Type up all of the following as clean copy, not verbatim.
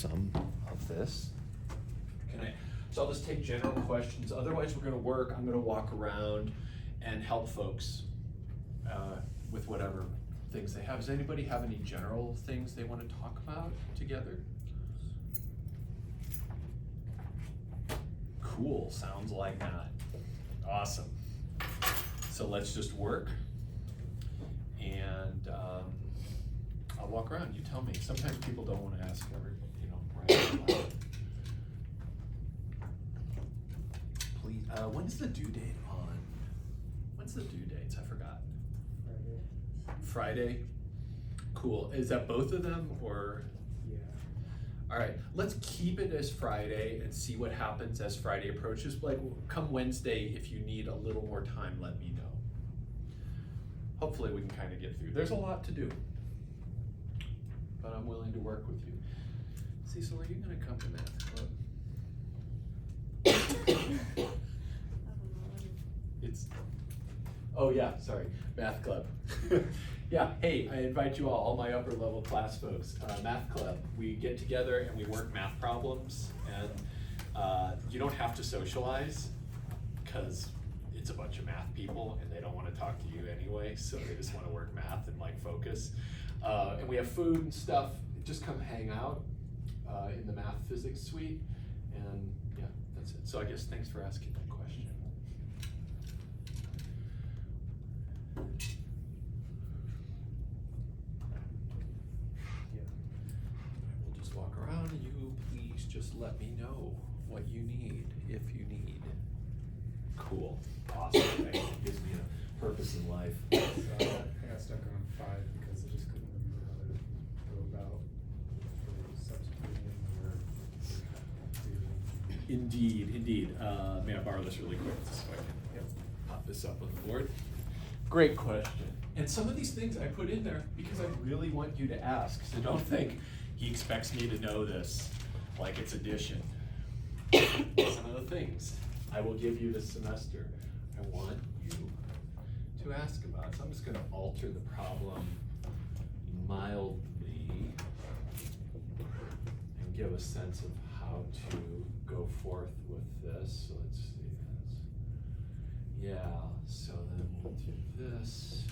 some of this. So I'll just take general questions. Otherwise, we're going to work. I'm going to walk around and help folks with whatever things they have. Does anybody have any general things they want to talk about together? Cool, sounds like that. Awesome. So let's just work, and I'll walk around. You tell me. Sometimes people don't want to ask right out loud. Please, when's the due date on? When's the due dates? I forgot. Friday? Cool. Is that both of them, or? Yeah. All right, let's keep it as Friday and see what happens as Friday approaches. Like, come Wednesday, if you need a little more time, let me know. Hopefully we can kind of get through. There's a lot to do, but I'm willing to work with you. Cecil, are you gonna come to math club? Oh yeah, sorry, math club. Yeah, hey, I invite you all my upper level class folks, math club. We get together and we work math problems, and you don't have to socialize because it's a bunch of math people and they don't want to talk to you anyway, so they just want to work math and like focus. And we have food and stuff. Just come hang out in the math physics suite, and yeah, that's it. So I guess thanks for asking that question. We'll just walk around and you please just let me know what you need, if you need. Cool, awesome, thank you. It gives me a purpose in life. So I got stuck on 5 because I just couldn't remember how to go about substituting or doing. Indeed. May I borrow this really quick so I can pop this up on the board? Great question. And some of these things I put in there because I really want you to ask. So don't think he expects me to know this like it's addition. Some of the things I will give you this semester, I want you to ask about. So I'm just going to alter the problem mildly and give a sense of how to go forth with this. So let's see. Yeah, so then we'll do this.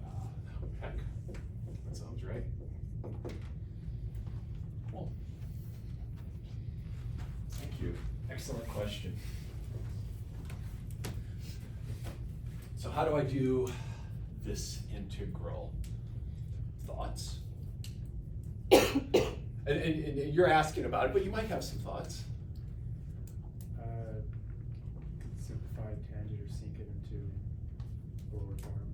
And heck, that sounds right. Cool. Thank you. Excellent question. So how do I do this integral? Thoughts? and you're asking about it, but you might have some thoughts. Simplify tangent or sink it into forward form.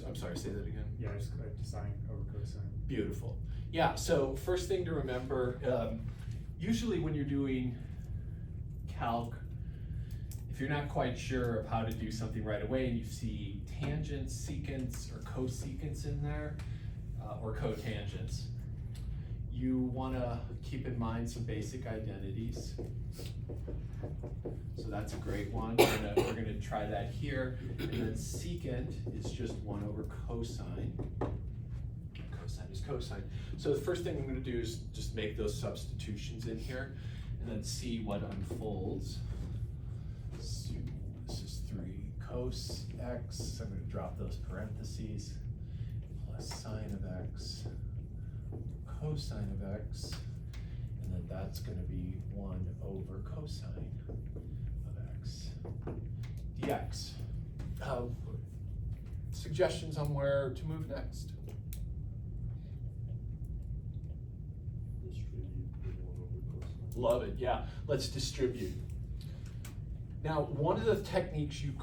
I'm sorry, say that again. Yeah, just sine over cosine. Beautiful. Yeah, so first thing to remember, usually when you're doing calc, if you're not quite sure of how to do something right away and you see tangents, secants, or cosecants in there, or cotangents, you want to keep in mind some basic identities. So that's a great one. We're gonna try that here. And then secant is just 1 over cosine. Cosine is cosine. So the first thing I'm gonna do is just make those substitutions in here and then see what unfolds. So this is 3 cos x. I'm gonna drop those parentheses. Plus sine of x, cosine of x, and then that's going to be 1 over cosine of x dx. Suggestions on where to move next? Love it, yeah. Let's distribute. Now, one of the techniques you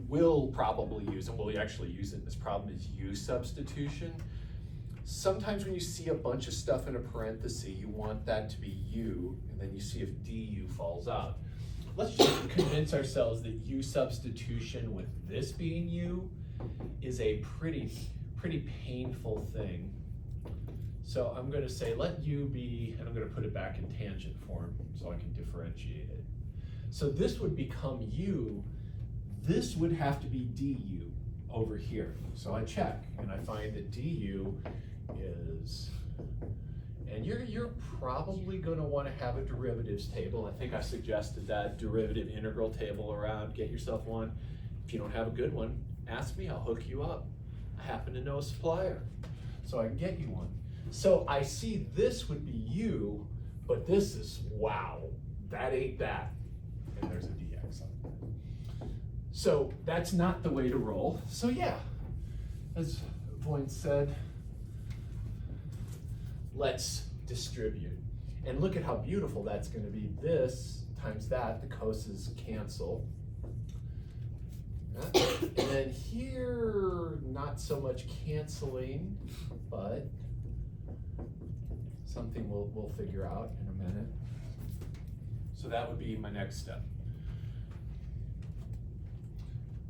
will probably use, and we'll actually use it in this problem, is U substitution. Sometimes when you see a bunch of stuff in a parenthesis, you want that to be U, and then you see if du falls out. Let's just convince ourselves that U substitution with this being U is a pretty painful thing. So I'm going to say let U be, and I'm going to put it back in tangent form so I can differentiate it. So this would become U, this would have to be du. over here. So I check, and I find that du is, and you're probably gonna wanna have a derivatives table. I think I suggested that derivative integral table around, get yourself one. If you don't have a good one, ask me, I'll hook you up. I happen to know a supplier, so I can get you one. So I see this would be u, but this is, wow, that ain't that. And there's a dx on it. So that's not the way to roll. So yeah, as Voight said, let's distribute. And look at how beautiful that's gonna be. This times that, the coses cancel. And then here, not so much canceling, but something we'll figure out in a minute. So that would be my next step.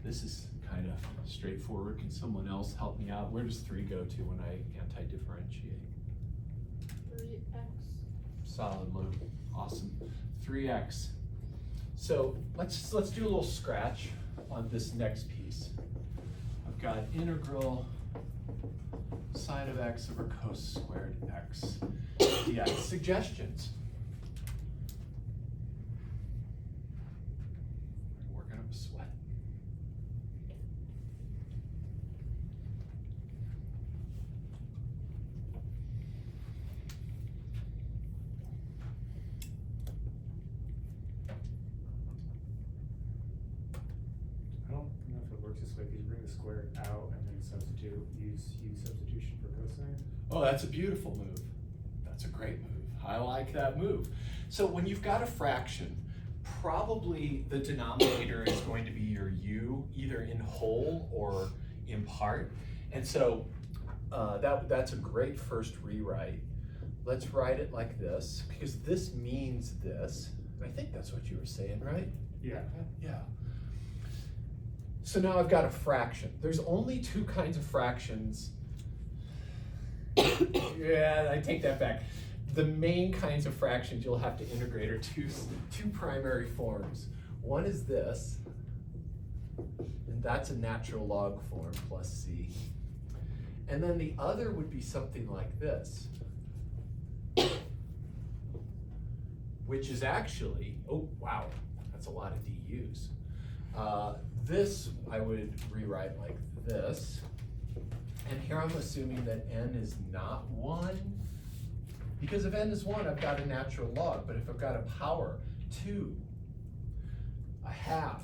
This is kind of straightforward. Can someone else help me out? Where does 3 go to when I anti-differentiate? 3x. Solid, Lou. Awesome. 3x. So let's do a little scratch on this next piece. I've got integral sine of x over cos squared x dx. Suggestions? Working up a sweat. I don't know if it works this way, because you bring the square out and then substitute, use substitution for cosine. Oh, that's a beautiful move. That's a great move. I like that move. So when you've got a fraction, probably the denominator is going to be your u, either in whole or in part. And so that's a great first rewrite. Let's write it like this, because this means this. I think that's what you were saying, right? Yeah. Yeah. So now I've got a fraction. There's only 2 kinds of fractions. Yeah, I take that back. The main kinds of fractions you'll have to integrate are two primary forms. One is this, and that's a natural log form plus c. And then the other would be something like this, which is actually, oh wow, that's a lot of du's. This I would rewrite like this. And here I'm assuming that n is not 1. Because if n is 1, I've got a natural log. But if I've got a power 2, a half,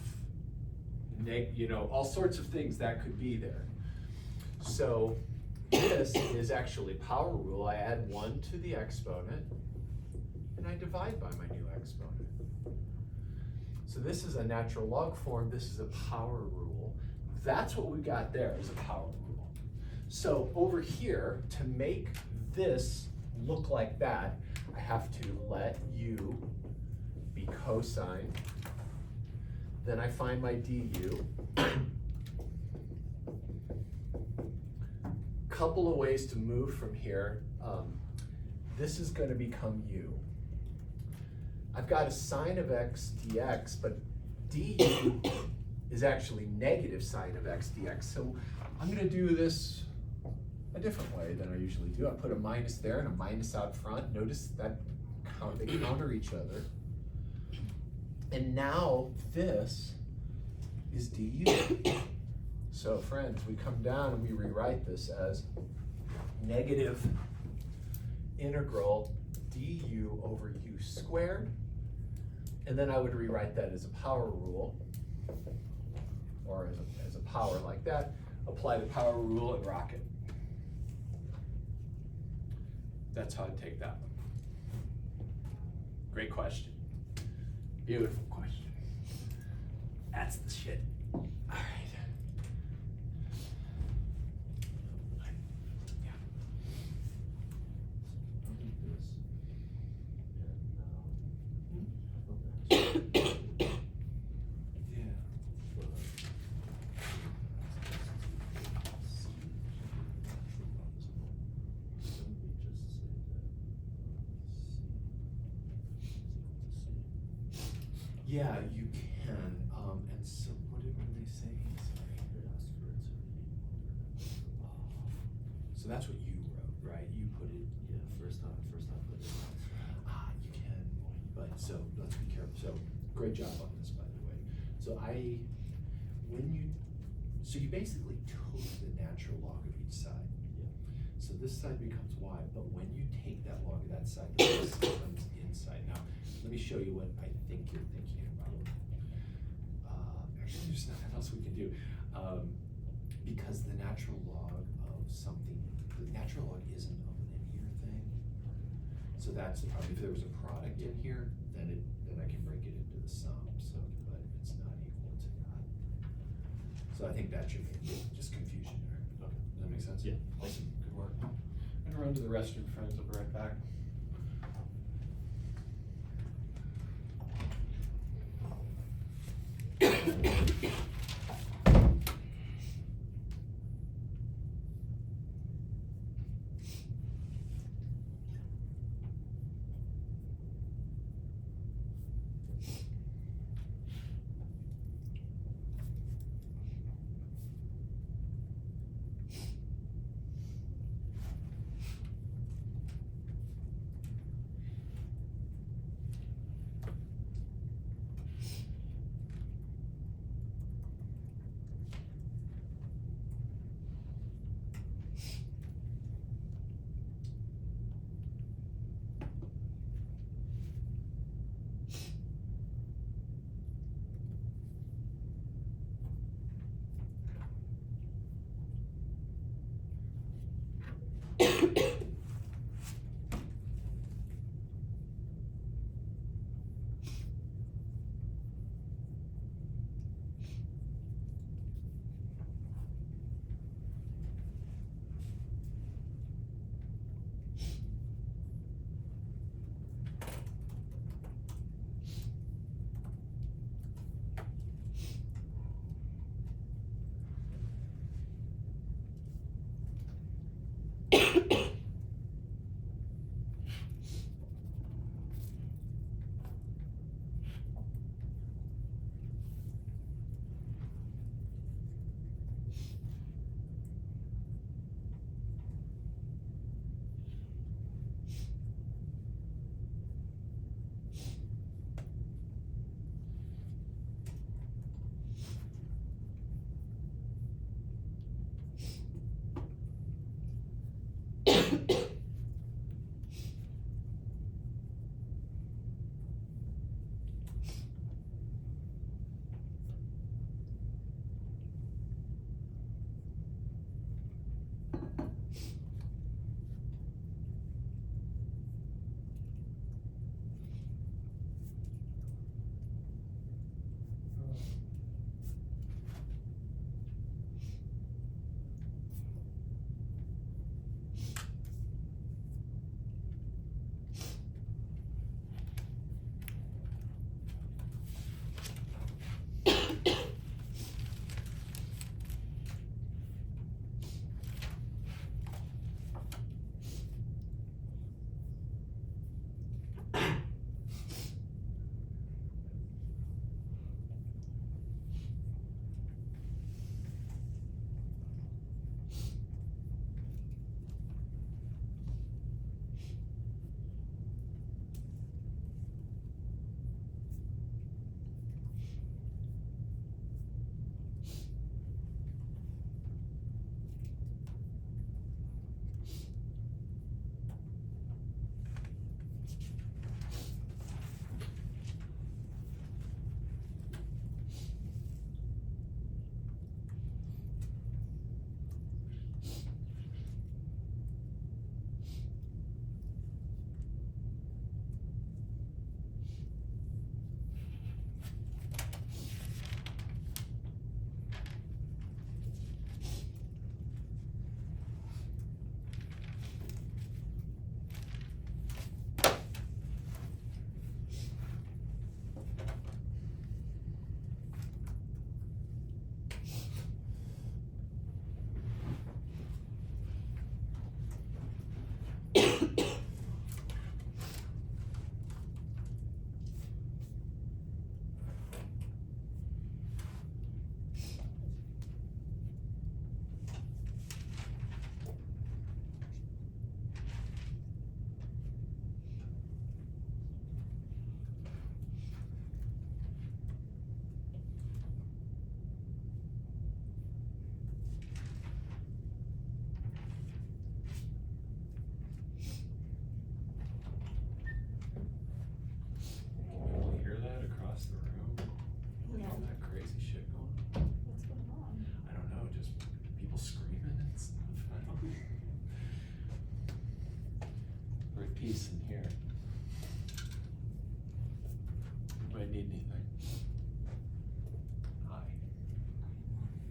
you know, all sorts of things that could be there. So this is actually power rule. I add 1 to the exponent, and I divide by my new exponent. So this is a natural log form. This is a power rule. That's what we got there, is a power rule. So over here, to make this look like that, I have to let u be cosine. Then I find my du. Couple of ways to move from here. This is going to become u. I've got a sine of x dx, but du is actually negative sine of x dx. So I'm going to do this a different way than I usually do. I put a minus there and a minus out front. Notice that they counter each other. And now this is du. So friends, we come down and we rewrite this as negative integral du over u squared. And then I would rewrite that as a power rule, or as a power like that. Apply the power rule and rock it. That's how I'd take that one. Great question. Beautiful question. That's the shit. All right. Yeah. Yeah, you can. And so what did they say? Sorry. that's what you wrote, right? You put it. Yeah, first I put it. You can, but so let's be careful. So great job on this, by the way. So so you basically took the natural log of each side. Yeah. So this side becomes y, but when you take that log of that side, this becomes inside. Now, let me show you what I think you're thinking about. Actually, there's nothing else we can do. Because the natural log of something, the natural log isn't a linear thing. So that's the problem. If there was a product in here, then I can break it into the sum. So, but it's not equal to that. So I think that's your just confusion there. Okay. Does that make sense? Yeah. Awesome. Good work. I'm gonna run to the restroom, friends. I'll be right back. piece in here. Anybody need anything? Hi.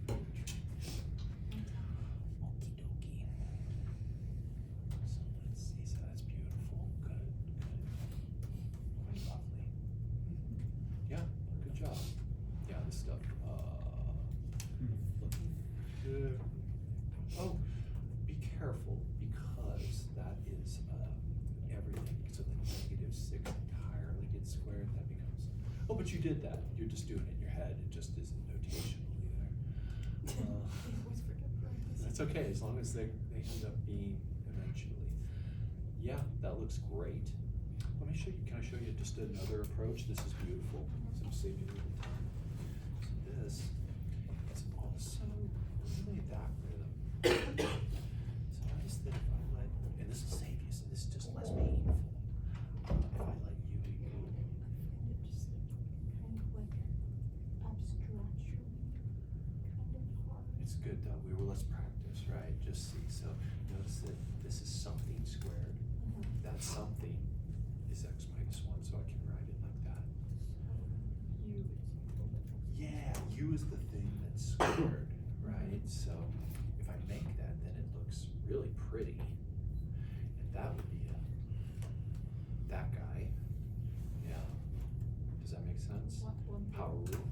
Okie dokie. So let's see, so that's beautiful, good, quite lovely. Yeah, good job. Yeah, this stuff, looking good. Oh, be careful, because that is, everything, so the -6 entirely gets squared, that becomes, oh, but you did that, you're just doing it in your head, it just isn't notationally there. I always forget that. That's okay, as long as they end up being eventually. Yeah, that looks great. Let me show you, can I show you just another approach? This is beautiful, so I'm saving you a little time. So this is also really that rhythm. So notice that if I let, and this will save you, so this is just less painful. If I let you, It just kind of like abstraction, kind of hard. it's good though, let's practice, right? Just see, so notice that this is something squared. That something is x minus 1, so I can write it like that. Yeah, u is the thing that's squared, right? So if I make that, then it looks really pretty. And that would be that guy. Yeah. Does that make sense? What one? Power rule.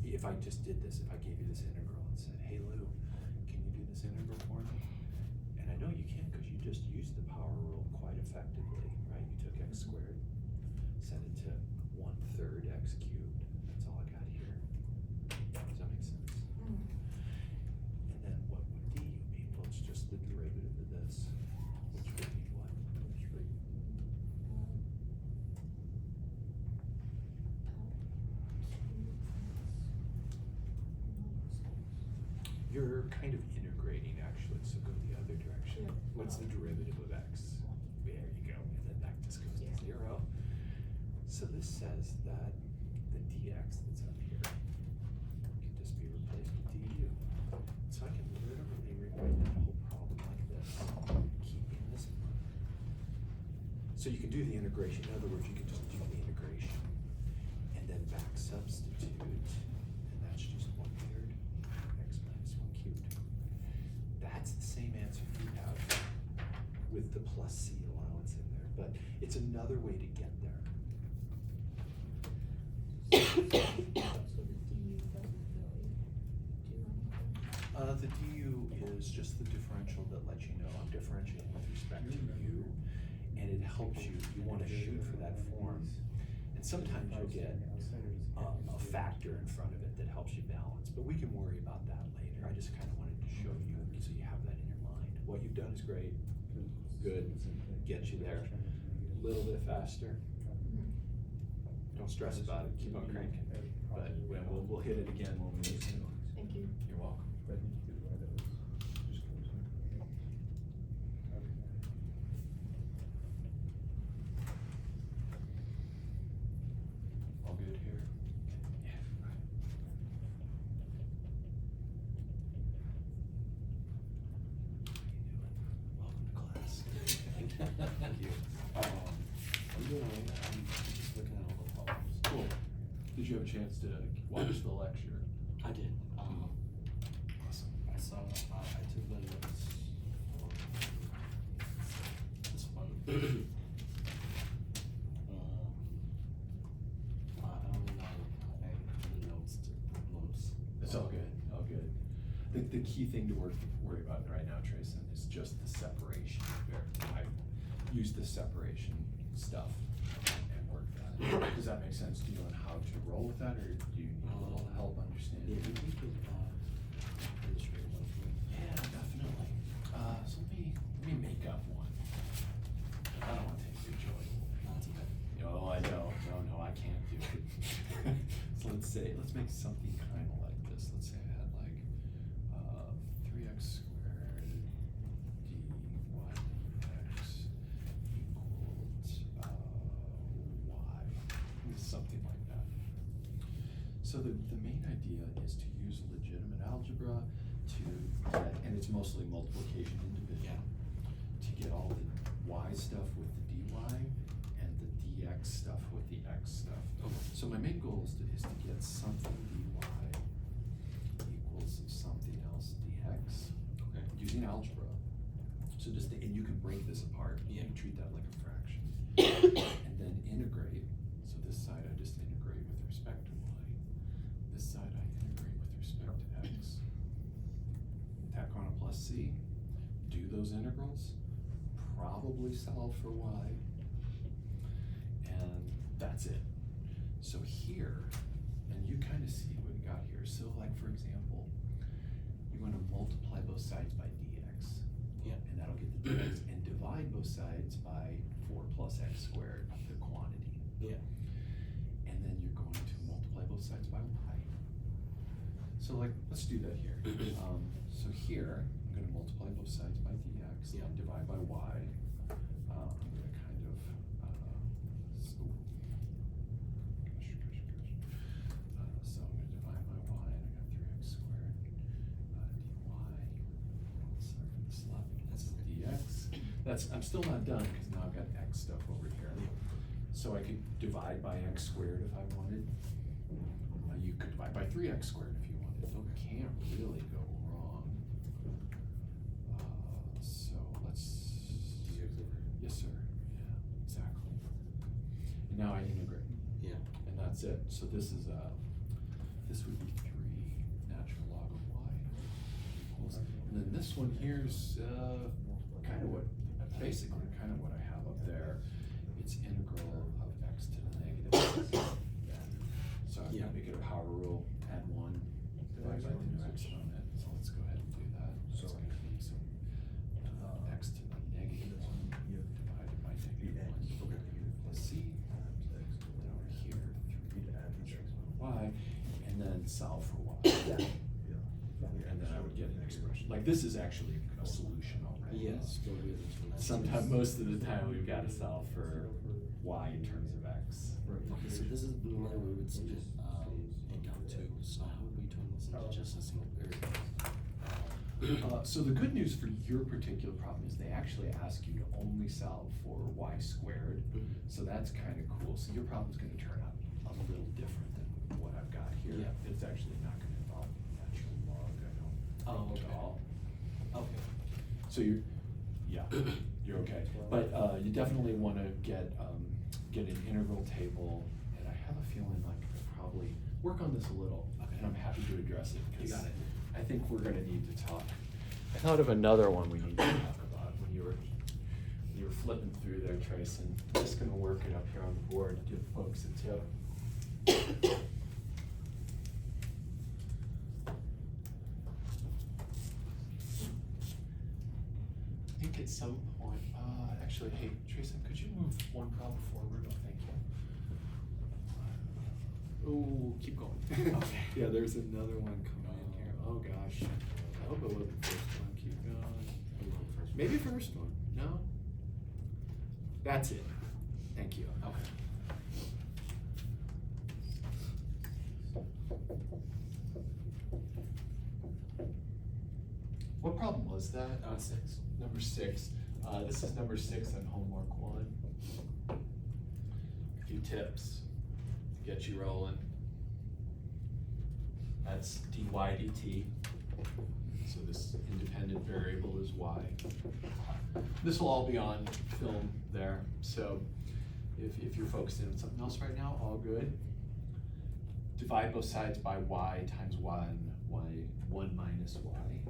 If I just did this, if I gave you this integral and said, hey Lou, can you do this integral for me? And I know you can because you just used the power rule quite effectively, right? You took x squared, set it to 1/3 x cubed. That's all I got here. Does that make sense? And then what would du mean? Well, it's just the derivative of this, which would be what? Which would You're kind of integrating actually, so go the other direction. Yeah. What's the derivative of x? There you go, and then that just goes to 0. So this says that the dx that's up here can just be replaced with du. So I can literally rewrite that whole problem like this, keeping this in mind. So you can do the integration. In other words, you can just do the integration and then back substitute, and that's just 1/3 x minus 1 cubed. That's the same answer you have with the plus c allowance in there, but it's another way to get there. So the du doesn't really do anything. The du is just the differential that lets you know I'm differentiating with respect to u, and it helps you, you want to shoot for that form. And sometimes you'll get a factor in front of it that helps you balance, but we can worry about that later. I just kind of wanted to show you so you have that in your mind. What you've done is great, good, get you there. A little bit faster. Don't stress about it, keep on cranking. But we'll hit it again when we need to. Thank you. You're welcome. All good here? Yeah, right. Welcome to class. Thank you. I'm doing all right. I'm just looking at all the problems. Cool. Did you have a chance to watch the lecture? I did. Awesome. I saw. I took the notes for this one. I don't really know the notes to notes. It's all good, all good. The key thing to worry about right now, Trayson, is just the separation. I use the separation stuff and work that. Does that make sense? Do you know how to roll with that, or do you need a little help understanding? Yeah, we could illustrate one for me. Yeah, definitely. So let me make up one. I don't want to take your joy. That's okay. Oh, I know. No, I can't do it. So let's make something kind of like this. Let's say I had like 3x squared d1x equals y. Something like that. So the main idea is to use legitimate algebra to get, and it's mostly multiplication and division, to get all the y stuff with the dy goal is to get something dy equals something else dx. Okay. Using algebra. So just, and you can break this apart. Yeah. You treat that like a fraction. And then integrate. So this side I just integrate with respect to y. This side I integrate with respect to x. Tack on a plus c. Do those integrals. Probably solve for y. And that's it. So here, and you kind of see what we got here. So like for example, you want to multiply both sides by dx. Yeah. And that'll get the dx, and divide both sides by 4 plus x squared, the quantity. Yeah. And then you're going to multiply both sides by y. So like, let's do that here. So here, I'm gonna multiply both sides by dx, Yeah. and divide by y. I'm gonna kind of, so, so I'm gonna divide by y, and I got 3x squared, dy, sorry for the slap, that's dx. That's, I'm still not done, because now I've got x stuff over here. So I could divide by x squared if I wanted. You could divide by 3x squared if you wanted. Can't really go wrong. So let's. Yes, sir. Yeah, exactly. And now I integrate. Yeah. And that's it. So this is this would be 3 natural log of y equals. And then this one here's kind of what, basically kind of what I have up there. It's integral of x to the negative. So I'm gonna make it a power rule, add 1, divide by the new exponent. So let's go ahead and do that. So it's gonna be some x to the negative 1 divided by negative 1 plus c. And over here, 3 y, and then solve for y. And then I would get an expression. Like this is actually a solution already. Yes. Sometimes, most of the time, we've got to solve for y in terms of x. Okay, so this is the way we would see it in Calc 2. So how would we turn this into just a single variable? So the good news for your particular problem is they actually ask you to only solve for y squared. So that's kind of cool. So your problem's going to turn out a little different than what I've got here. Yeah. It's actually not going to involve natural log, I don't think at all. Okay. So you're, yeah, you're okay. But you definitely want to get an integral table, and I have a feeling like I'll probably work on this a little, and I'm happy to address it, because You got it. I think we're gonna need to talk. I thought of another one we need to talk about when you were flipping through there, Trace, and I'm just gonna work it up here on the board to give folks a tip. I think at some point, actually, hey, Tracy, could you move one problem forward? Oh, thank you. Oh, keep going. Okay. Yeah, there's another one coming in here. Oh, gosh. I hope it wasn't the first one. Keep going. Maybe first one. No? That's it. Thank you. Okay. What problem was that? 6. Number 6. This is number 6 on homework 1. A few tips to get you rolling. That's dy dt. So this independent variable is y. This will all be on film there. So if you're focusing on something else right now, all good. Divide both sides by y times 1 minus y.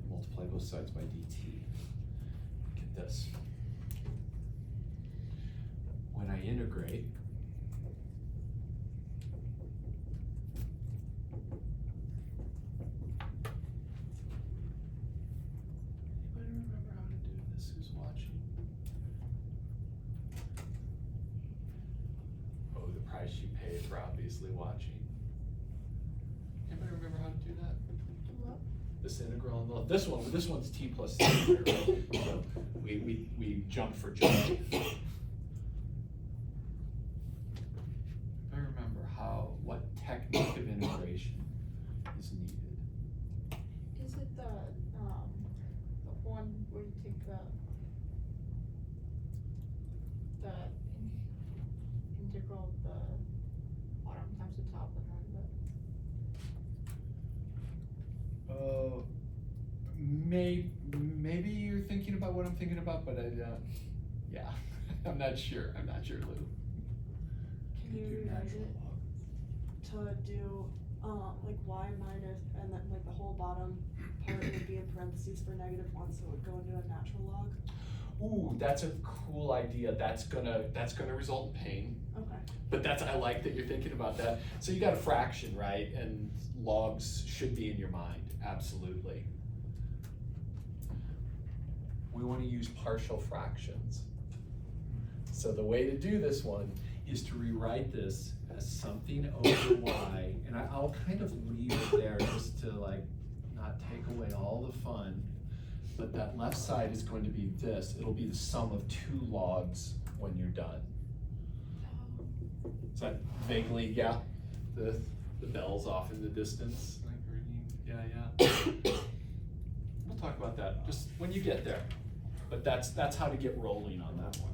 Multiply both sides by dt. Get this. When I integrate, anybody remember how to do this? Who's watching? Oh, the price you pay for obviously watching. Anybody remember how to do that? What? This integral on the left. This one's t plus c here, right? So we jump for joy. I remember what technique of integration is needed. Is it the one where you take the maybe you're thinking about what I'm thinking about, but yeah, I'm not sure, Lou. Can you revise it to do, like y minus, and then like the whole bottom part would be in parentheses for -1, so it would go into a natural log? Ooh, that's a cool idea. That's gonna result in pain. Okay. But I like that you're thinking about that. So you got a fraction, right? And logs should be in your mind, absolutely. We want to use partial fractions. So the way to do this one is to rewrite this as something over y, and I'll kind of leave it there just to like not take away all the fun. But that left side is going to be this. It'll be the sum of 2 logs when you're done. Is that vaguely, yeah? The bell's off in the distance, like ringing. Yeah. We'll talk about that just when you get there. But that's how to get rolling on that one.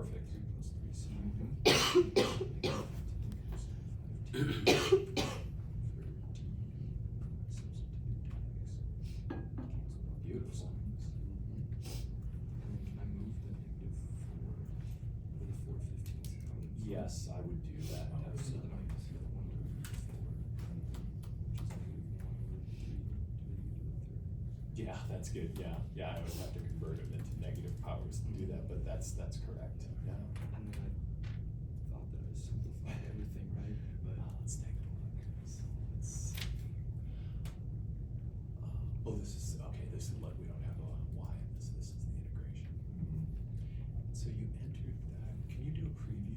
perfect. 3 plus 3, 7. Beautiful. And then can I move the -4 or the 4/15? Yes, I would do that, definitely. Yeah, that's good, yeah, I would have to convert them into negative powers to do that, but that's correct, yeah. And then I thought that I simplified everything, right? But Let's take a look, so let's, oh, this is, okay, this is, we don't have a Y in this is the integration. So you entered that, can you do a preview?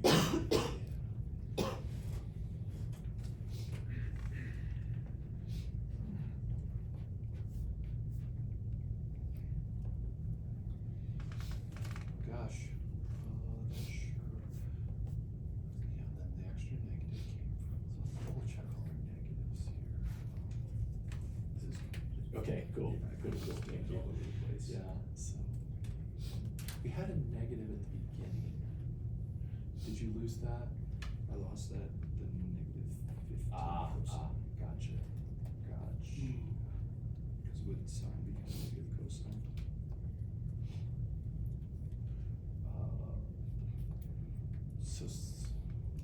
Yeah. gosh, not sure. Yeah, then the extra negative came from. So let's double check all our negatives here. This is Okay, cool, Yeah, good, just thank things you. all over the place. Yeah, so, we had a negative at the beginning. Did you lose that? I lost that the -15 Ah, cosine. gotcha, Because with sine becomes negative cosine.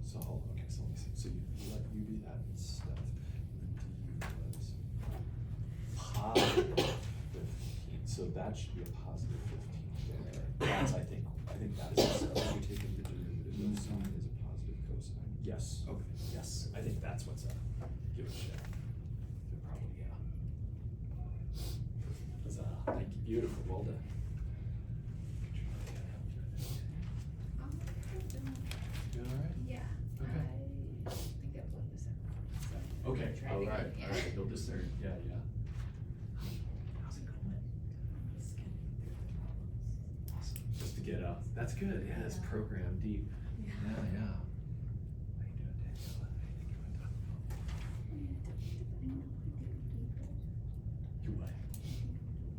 So, hold on, okay, so let me see, so you let u be that stuff, and then du was positive 15, so that should be a positive 15 there. That's, I think that's, So you're taking the derivative of sine as a positive cosine. yes, Okay. yes, I think that's what's up, give it a shot. They're probably, yeah. Huzzah, thank you, beautiful, well done. You all right? Yeah. Okay. I think I've looked this up. So Okay, try all to right, get- all right, you'll discern, yeah. How's it going? Just getting through the problems. Awesome, just to get up, that's good, yeah, it's Yeah. program deep. Yeah. Yeah. How you doing, Daniela? Anything you wanna talk about? You what?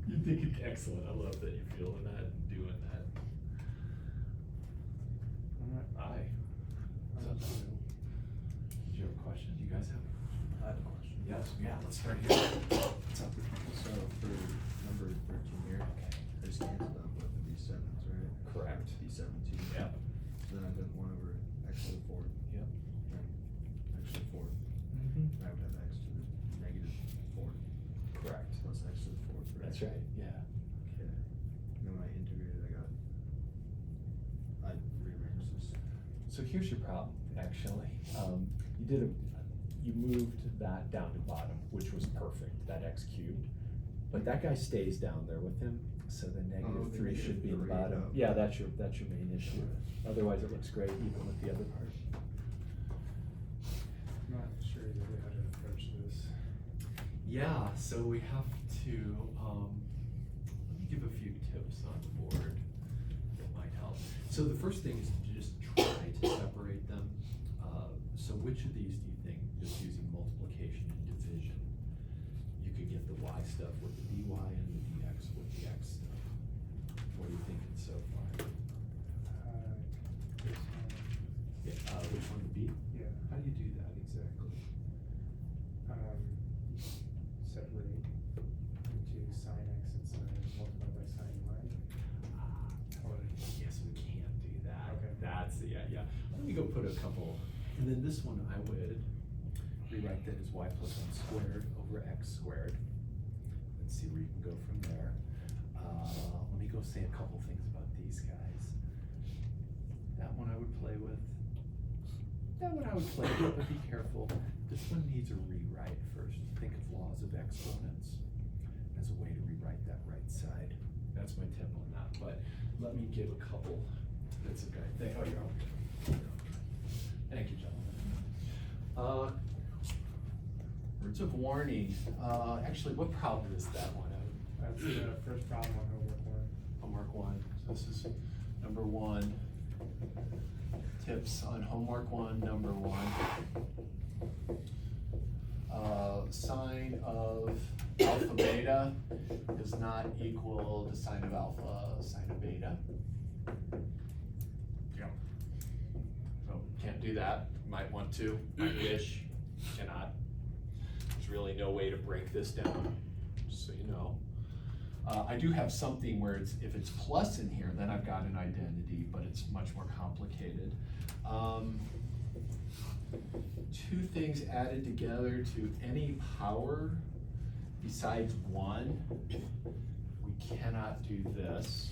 You think it's excellent, I love that you're feeling that and doing that. Aye. What's up? Did you have a question? Do you guys have a question? I have a question. Yes, yeah, let's start here. What's up? So for number 13 here, Okay. I just canceled out both of these sevens, right? Correct. D17. Yep. So then I've done 1 over x to the 4th, Yep. then x to the 4th. Mm-hmm. I would have x to the -4th Correct. plus x to the 4th, right? That's right, yeah. Okay. And then when I integrated, I rearranged this. So here's your problem, actually. You moved that down to bottom, which was perfect, that x cubed. But that guy stays down there with him, so the Oh, negative the 3 should be in the -3, bottom. oh. Yeah, that's your main issue. Otherwise, it looks great even with the other part. I'm not sure exactly how to approach this. Yeah, so we have to, let me give a few tips on the board that might help. So the first thing is to just try to separate them. So which of these do you think, just using multiplication and division, you could get the y stuff with the dy and the dx with the x stuff? What are you thinking so far? This one, Yeah, which one, the b? yeah, How do you do that exactly? separate into sin x and sin multiplied by sin y. Or, Yes, we can't do that. Okay. That's, yeah. Let me go put a couple, and then this one I would rewrite that as y plus 1 squared over x squared. And see where you can go from there. Let me go say a couple things about these guys. That one I would play with. That one I would play with, but be careful. This one needs a rewrite first. Think of laws of exponents as a way to rewrite that right side. That's my tip on that, but let me give a couple bits of guide. Oh, you're all. Thank you, gentlemen. Words of warning. Actually, what problem is that one? that's the first problem on homework 1. Homework 1. So this is number 1. Tips on homework 1, number 1. Sine of alpha beta does not equal the sine of alpha sine of beta. Yeah. So can't do that, might want to, might wish, cannot. There's really no way to break this down, just so you know. I do have something where if it's plus in here, then I've got an identity, but it's much more complicated. Two things added together to any power besides 1, we cannot do this.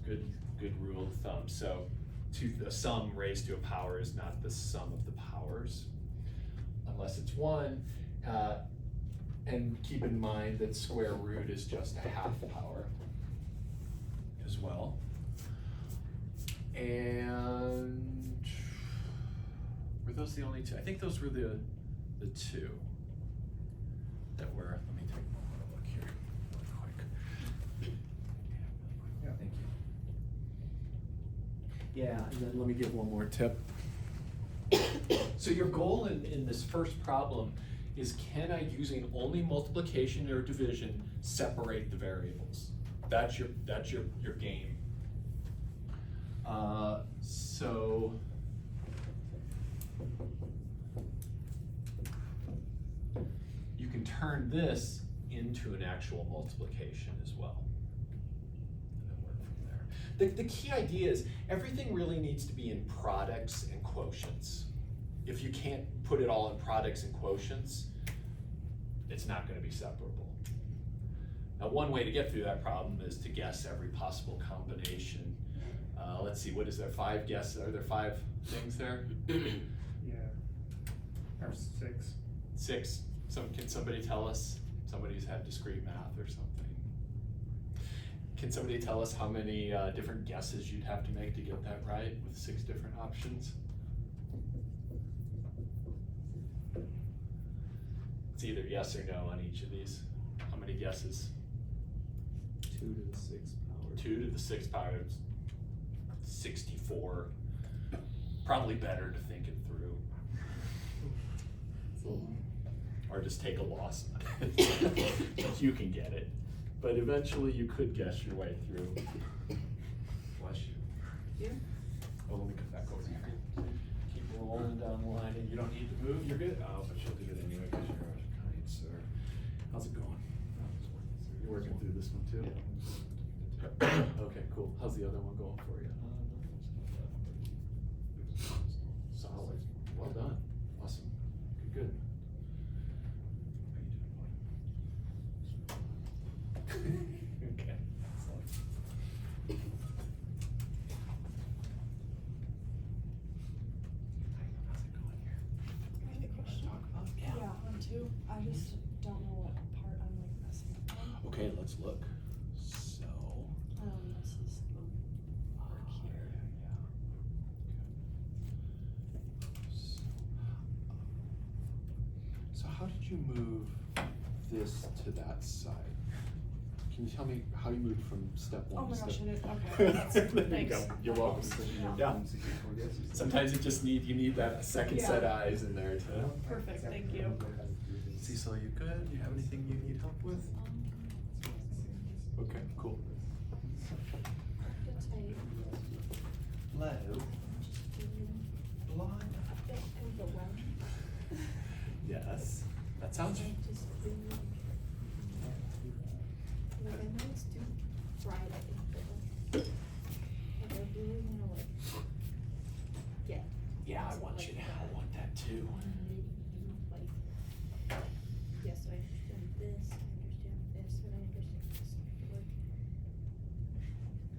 Good rule of thumb. So the sum raised to a power is not the sum of the powers, unless it's 1. And keep in mind that square root is just a half power as well. And were those the only 2? I think those were the 2 that were, let me take a look here real quick. Yeah. Thank you. Yeah, and then let me give one more tip. So your goal in this first problem is, can I, using only multiplication or division, separate the variables? That's your game. So you can turn this into an actual multiplication as well, and then work from there. The key idea is everything really needs to be in products and quotients. If you can't put it all in products and quotients, it's not going to be separable. Now, one way to get through that problem is to guess every possible combination. Let's see, what is there, 5 guesses? Are there 5 things there? Yeah. Or 6. 6. Can somebody tell us? Somebody's had discrete math or something. Can somebody tell us how many different guesses you'd have to make to get that right with 6 different options? It's either yes or no on each of these. How many guesses? 2 to the 6th power. 2 to the 6th power is 64. Probably better to think it through. Or just take a loss on it. You can get it. But eventually you could guess your way through. Bless you. Yeah. Oh, let me come back over here. Keep rolling down the line, and you don't need to move, you're good? Oh, but you'll do it anyway because you're kind, sir. How's it going? You're working through this one too? Okay, cool. How's the other one going for you? Solid. Well done. Awesome. Good. How you doing, buddy? Okay. How's it going here? I have a question. Yeah, on 2, I just don't know what part I'm like messing up on. Okay, let's look. So. This is work here. So how did you move this to that side? Can you tell me how you moved from step 1 Oh my to gosh, step? I didn't, okay, that's, There you thanks. go. You're welcome. Yeah. Yeah. Sometimes you need that second set of eyes in there to. Perfect, thank you. Cecil, you good? Do you have anything you need help with? Okay, cool. Hello. Blonde. Yes. That sounds. Like, I know it's too Friday, but I really wanna get. Yeah, I want you to. I want that too. Like, yes, I understand this, I understand this, and I understand this, I feel like,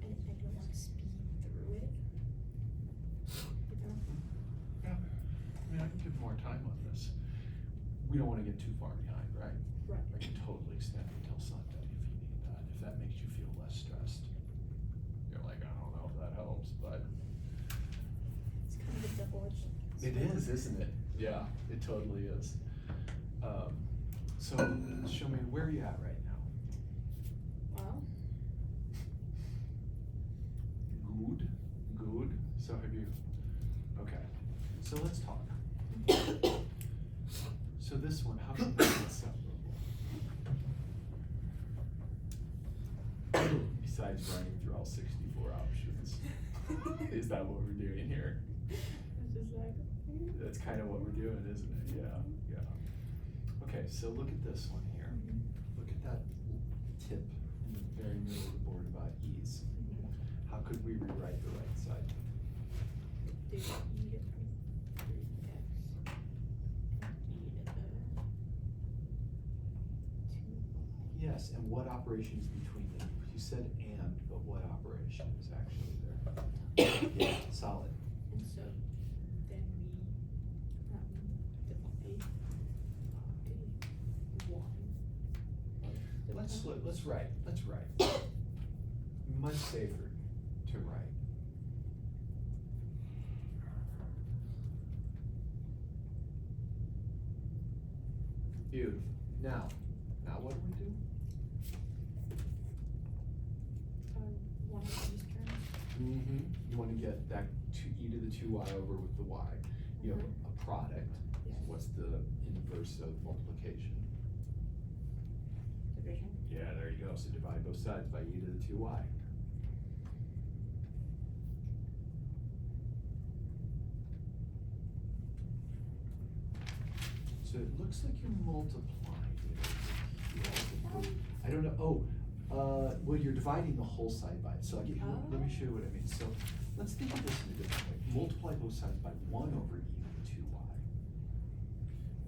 I don't wanna speed through it. You know? Yeah. I mean, I can give more time on this. We don't want to get too far behind, right? Right. I can totally extend it until Sunday if you need that, if that makes you feel less stressed. You're like, I don't know if that helps, but. It's kind of a double-edged sword. It is, isn't it? Yeah, it totally is. So, show me, where are you at right now? Well, Good, good. So have you, okay, so let's talk. So this one, how can we make it separable? Besides running through all 64 options. Is that what we're doing here? It's just like. That's kind of what we're doing, isn't it? Yeah, yeah. Okay, so look at this one here. Look at that tip in the very middle of the board about ease. How could we rewrite the right side? Do e to the 3x and e to the 2y. Yes, and what operation is between them? You said and, but what operation is actually there? Yeah, solid. And so then we divide by 1. Let's write. Much safer to write. Beautiful. Now what do we do? One of these terms. You wanna get that e to the 2y over with the y. You have a product. Yes. What's the inverse of multiplication? Division. Yeah, there you go. So divide both sides by e to the 2y. So it looks like you're multiplying it over here. I don't know, well, you're dividing the whole side by it, so let me show you what I mean. So let's think of this in a different way. Multiply both sides by 1 over e to the 2y.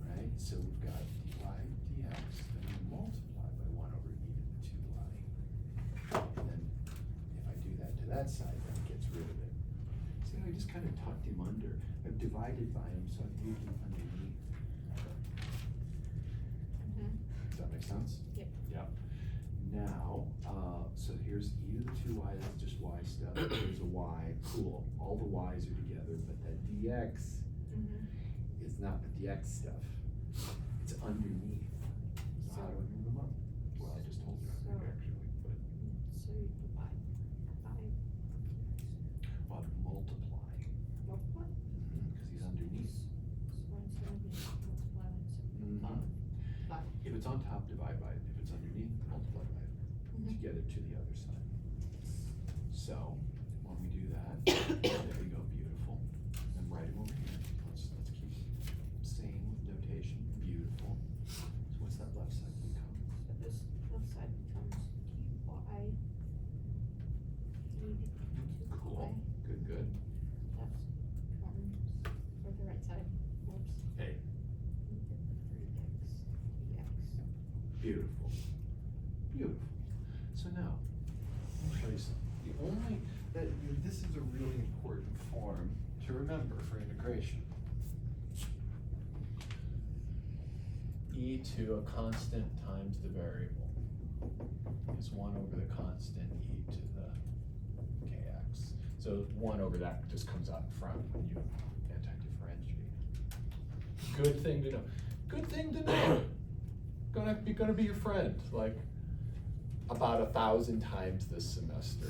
Right, so we've got dy dx, then we multiply by 1 over e to the 2y. And then if I do that to that side, that gets rid of it. See how I just kind of tucked him under? I've divided by him, so I've moved him underneath. Does that make sense? Yep. Yep. Now, so here's e to the 2y, that's just y stuff. There's a y, cool. All the y's are together, but that dx is not the dx stuff. It's underneath. So how do I move them up? Well, I just told you I could actually, but. So you divide by. Well, multiply, Multiply? because he's underneath. So instead of being multiply, Mhm. by. If it's on top, divide by it. If it's underneath, multiply by it to get it to the other side. So when we do that, there you go, beautiful. And write them over here. Let's keep same notation, beautiful. So what's that left side become? So this left side becomes dy. Cool, good. That's comes for the right side. Whoops. Hey, E to the 3x dx. beautiful. So now, let me show you something. This is a really important form to remember for integration. E to a constant times the variable is 1 over the constant e to the kx. So 1 over that just comes out in front when you anti-differentiate. Good thing to know. Good thing to know. Gonna be your friend, like about 1,000 times this semester.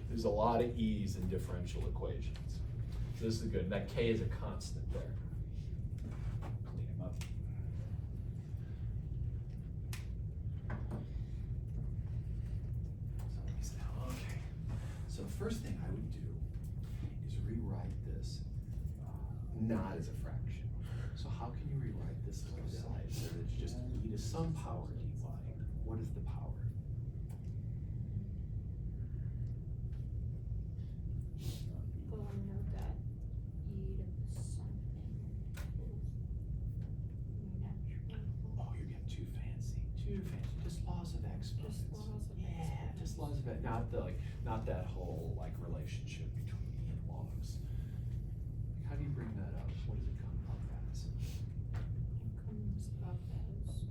There's a lot of e's in differential equations. So this is good. And that k is a constant there. Clean him up. Okay. So the first thing I would do is rewrite this not as a fraction. So how can you rewrite this little side so that it's just e to some power dy? What is the power? Well, I know that e to the something is natural. Oh, you're getting too fancy. Just laws of exponents. Just laws of Yeah, exponents. just laws of not that whole like relationship between e and logs. How do you bring that up? What does it come up as? It comes up as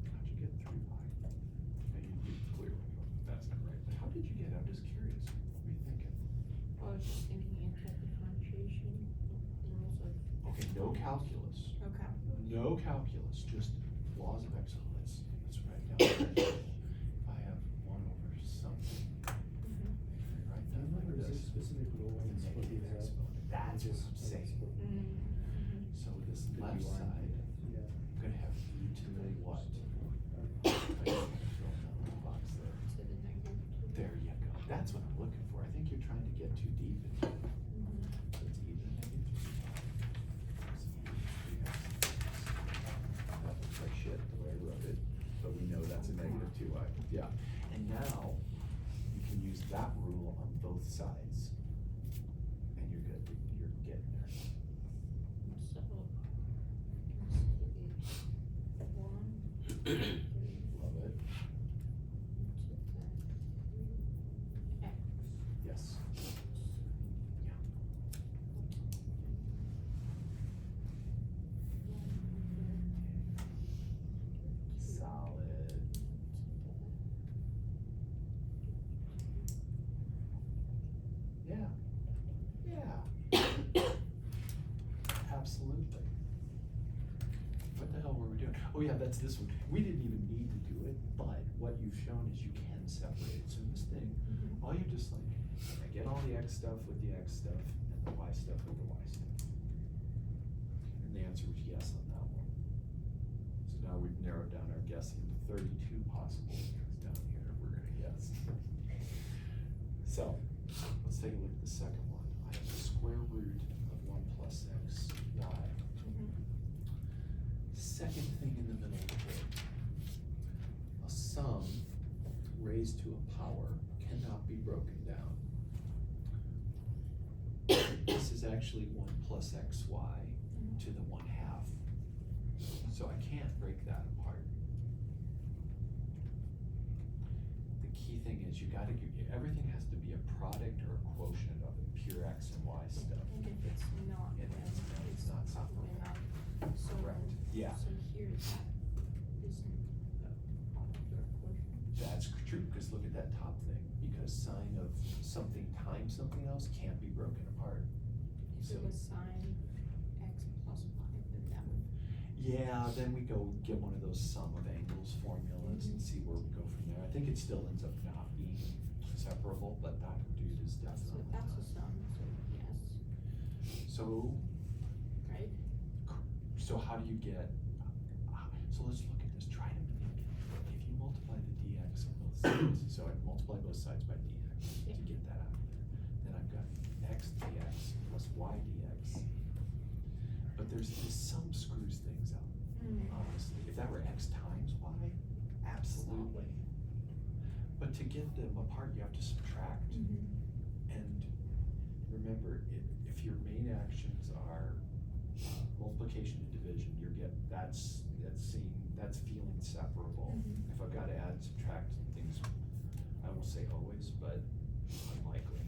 How'd you get 3y? Maybe you clearly that's not right. But how did you get? I'm just curious. What were you thinking? I was just thinking anti-differentiation rules of. Okay, no calculus. Okay. No calculus, just laws of exponents. Let's write down. If I have 1 over something, write Do you that like remember this. this specific rule and split Negative these up? exponent. That's what Just I'm saying. So this Could left be one. side, Yeah. I'm gonna have e to the what? 2y, yeah. And now, you can use that rule on both sides. And you're good, you're getting there. So, let's say 1, 3, Love it, X. yes. Yeah. Solid. Yeah. Yeah. Absolutely. What the hell were we doing? Oh yeah, that's this one. We didn't even need to do it, but what you've shown is you can separate it. So in this thing, all you're just like, I get all the X stuff with the X stuff and the Y stuff with the Y stuff. And the answer was yes on that one. So now we've narrowed down our guessing to 32 possible things down here we're gonna guess. So, let's take a look at the second one. I have the square root of 1 plus x, y. Second thing in the middle of the board. A sum raised to a power cannot be broken down. This is actually 1 plus xy to the 1/2. So I can't break that apart. The key thing is you gotta give, everything has to be a product or a quotient of the pure x and y stuff. And if it's not, And then it's not probably separable. not. So, Correct. Yeah. So here that isn't a product or a quotient. That's true, because look at that top thing, because sine of something times something else can't be broken apart. If it So- was sine x plus y, then that would. Yeah, then we go get one of those sum of angles formulas and see where we go from there. I think it still ends up not being separable, but that dude is So definitely that's a not. sum, so yes, So, right? so how do you get, so let's look at this, try to think, if you multiply the dx on both sides, so I multiply both sides by dx to get that out of there, then I've got x dx plus y dx. But this sum screws things up, honestly. If that were x times y, absolutely. But to get them apart, you have to subtract. And remember, if your main actions are multiplication and division, that's feeling separable. If I've got to add, subtract things, I won't say always, but unlikely.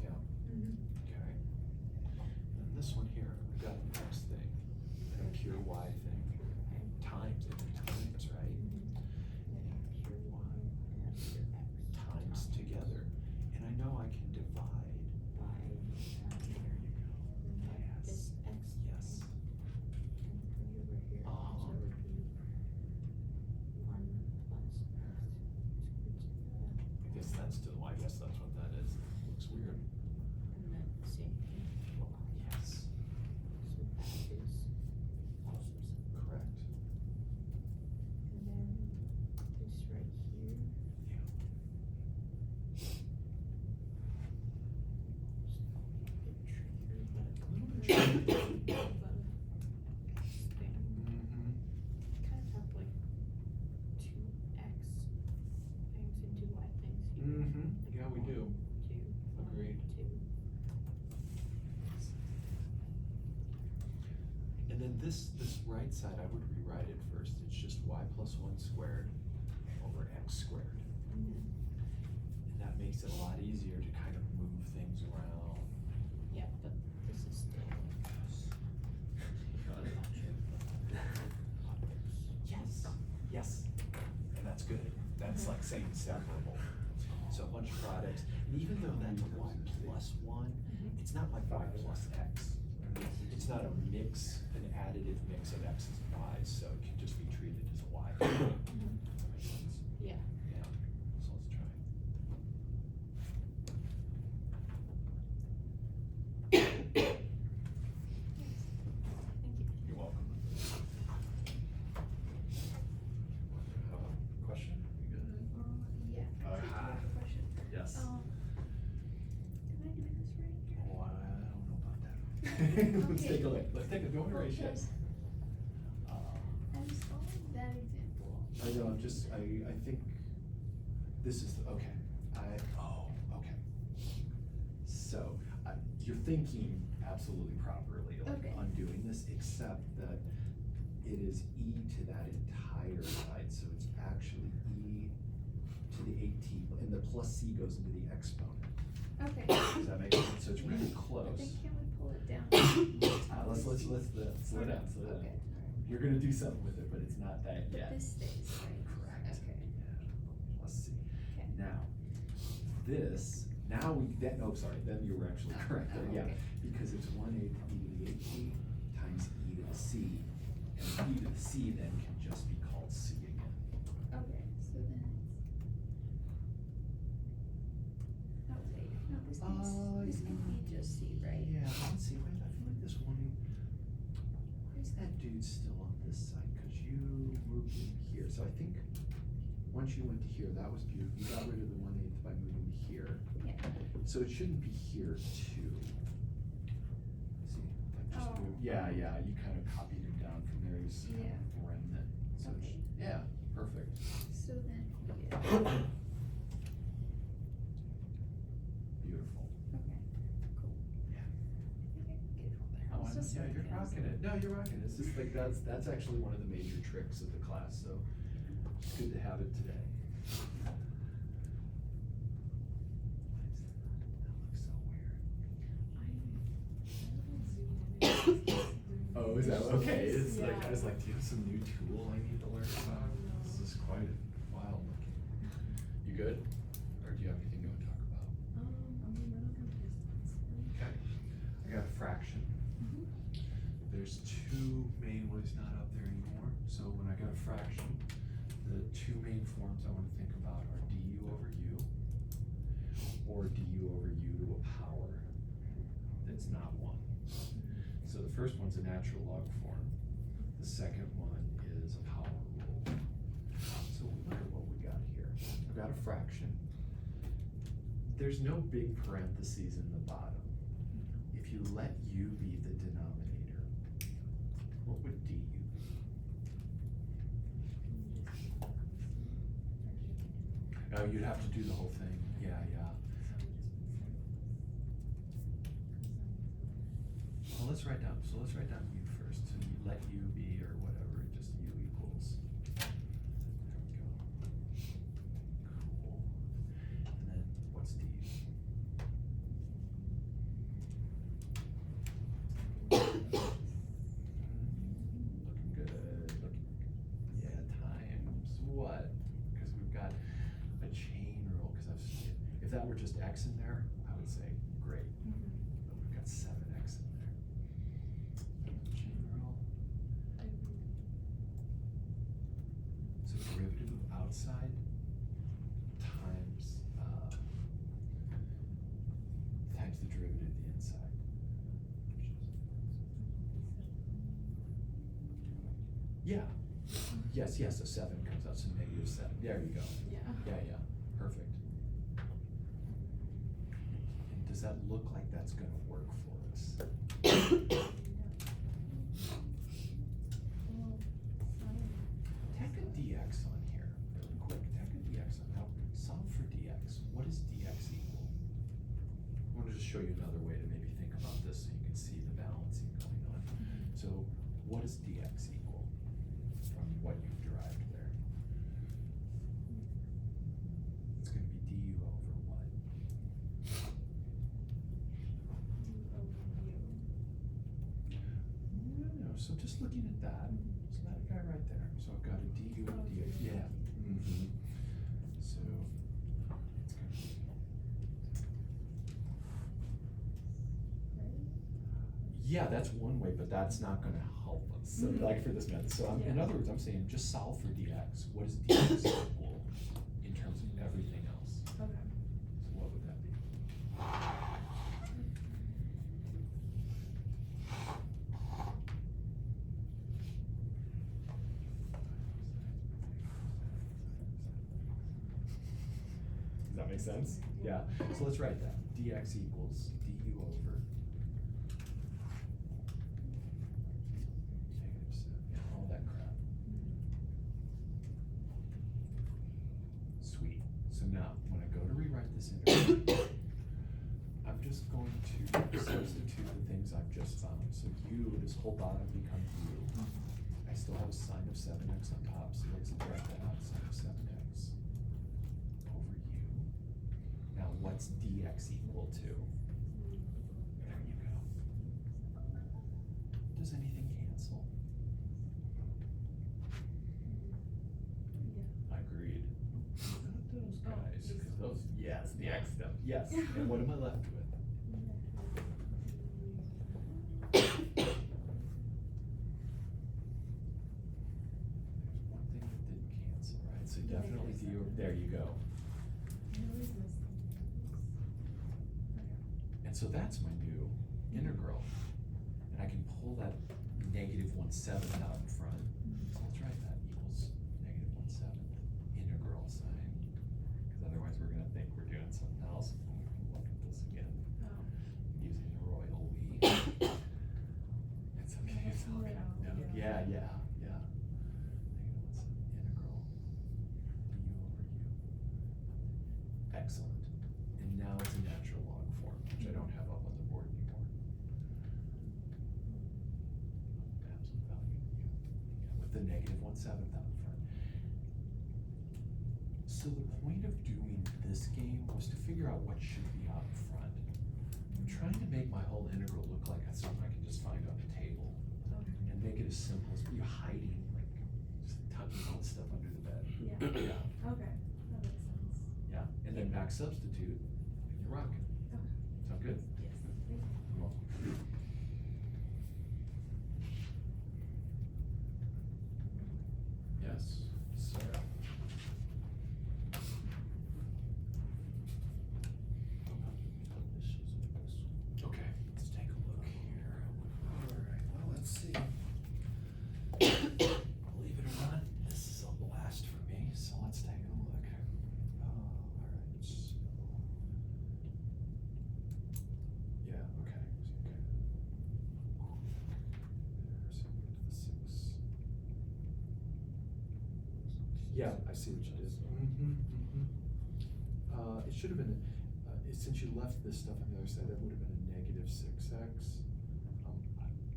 Yeah. Okay. And this one here, we've got an x thing and a pure y thing. Times, right? Pure y and pure x. Times together. And I know I can divide. By, There you go. this Yes. x. Yes. And put it over here, Uh-huh. so it would be 1 plus x squared together. I guess that's to the y. I guess that's what that is. Looks weird. And then same thing for y. Yes. So that is also separate. Correct. And then this right here. Yeah. It's a bit tricky, but of a thing. Mm-hmm. Kind of have like 2x things and 2y things here. Mm-hmm. Like Yeah, we do. 1, 2, 1, Agreed. 2. And then this right side, I would rewrite it first. It's just y plus 1 squared over x squared. And that makes it a lot easier to kind of move things around. Yeah, but this is still like. Yes. Yes. And that's good. That's like saying separable. So a bunch of products. And even though that's y plus 1, it's not like y plus x. It's not a mix, an additive mix of x's and y's, so it can just be treated as a y. That makes sense. Yeah. Yeah. So let's try. Thank you. You're welcome. Question? You good? Yeah. Aha. I have a question. Yes. Am I doing this right? Oh, I don't know about that. Let's take a look. Let's take a, go and erase Okay. yes. I'm following that example I know, I'm just, I think this is, okay, okay. So, you're thinking absolutely properly, like Okay. undoing this, except that it is e to that entire side, so it's actually e to the 18, and the plus c goes into the exponent. Okay. Does that make sense? So it's really But close. then can we pull it down? Let's slow down, slow down. Okay. You're gonna do something with it, but it's not that But yet. this stays, right? Correct. Okay. Yeah. Let's see. Okay. Now, oh, sorry, then you were actually correct there, yeah. Okay. Because it's 1/8 e to the 8t times e to the c. And e to the c then can just be called c again. Okay, so then it's. Oh wait, no, this can be just C, right? Yeah, let's see, wait, I feel like this one, Where's that dude's still on this side, cause you moved him here, so I think once you went to here, that was beautiful, you got rid of the 1/8 by moving to here. Yeah. So it shouldn't be here too. See, like just Oh. move, yeah, you kind of copied him down from there, he's kind Yeah. of remnant, so Okay. yeah, perfect. So then, yeah. Beautiful. Okay, cool. Yeah. I think I can get it all there. Oh, It's just yeah, like you're this. rocking it. No, you're rocking it. It's just like, that's actually one of the major tricks of the class, so it's good to have it today. That looks so weird. Oh, is that, okay, it's like, I was like, do you have some new tool I need to learn about? This is quite wild looking. You good? Or do you have anything you want to talk about? Okay, I got a fraction. There's two main, well, it's not up there anymore, so when I got a fraction, the two main forms I wanna think about are du over u, or du over u to a power that's not one. So the first one's a natural log form, the second one is a power rule. So look at what we got here. I've got a fraction. There's no big parentheses in the bottom. If you let u be the denominator, what would du be? Oh, you'd have to do the whole thing, yeah. Well, let's write down u first, so you let u be or whatever, just u equals. There we go. Cool. And then what's du? Looking good, yeah, times what? Because we've got a chain rule, because if that were just x in there, I would say, great. But we've got 7x in there. Chain rule. So derivative of outside times, times the derivative of the inside. Yeah, yes, so 7 comes out, so -7, there you go. Yeah, perfect. And does that look like that's gonna work for us? Tack a dx on here, really quick, tack a dx on, now solve for dx, what is dx equal? I wanna just show you another way to maybe think about this so you can see the balancing going on. So what is dx equal from what you've derived there? It's gonna be du over what? No, so just looking at that, so that guy right there, so I've got a du over dx, yeah. So, it's gonna be. Yeah, that's one way, but that's not gonna help us, so like for this method, so in other words, I'm saying just solve for dx, what is dx equal in terms of everything else? Okay. So what would that be? Does that make sense? Yeah, so let's write that, dx equals du over -7, yeah, all that crap. this integral. I'm just going to substitute the things I've just found. So u, this whole bottom becomes u. I still have a sine of 7x on top, so let's subtract that out, sine of 7x over u. Now what's dx equal to? There you go. Does anything cancel? Agreed. Those guys, 'cause those, yes, the x stuff, yes. And what am I left with? There's one thing that didn't cancel, right? So definitely do, there you go. And so that's my new integral. And I can pull that negative 1/7 out in front. So let's write that equals negative 1/7 integral sign. Because otherwise we're gonna think we're doing something else. And we can look at this again. Using the royal we. It's okay, it's all good. No, yeah, yeah, yeah. Negative 1/7 integral du over u. Excellent. And now it's a natural log form, which I don't have up on the board anymore. Absolute value u. Yeah, with the negative 1/7 out in front. So the point of doing this game was to figure out what should be out in front. I'm trying to make my whole integral look like it's something I can just find on a table. And make it as simple as you're hiding, like just tucking all the stuff under the bed. Yeah. Yeah. Okay, that makes sense. Yeah, and then back substitute, and you're rocking. Okay. Sound good? Yes, thank you. You're welcome. Yes, Sarah. Okay, let's take a look here. Alright, well, let's see. Believe it or not, this is a blast for me, so let's take a look. Alright, so. Yeah, okay. So we get to the 6. Yeah, I see what you did. It should have been, since you left this stuff on the other side, that would have been a negative 6x.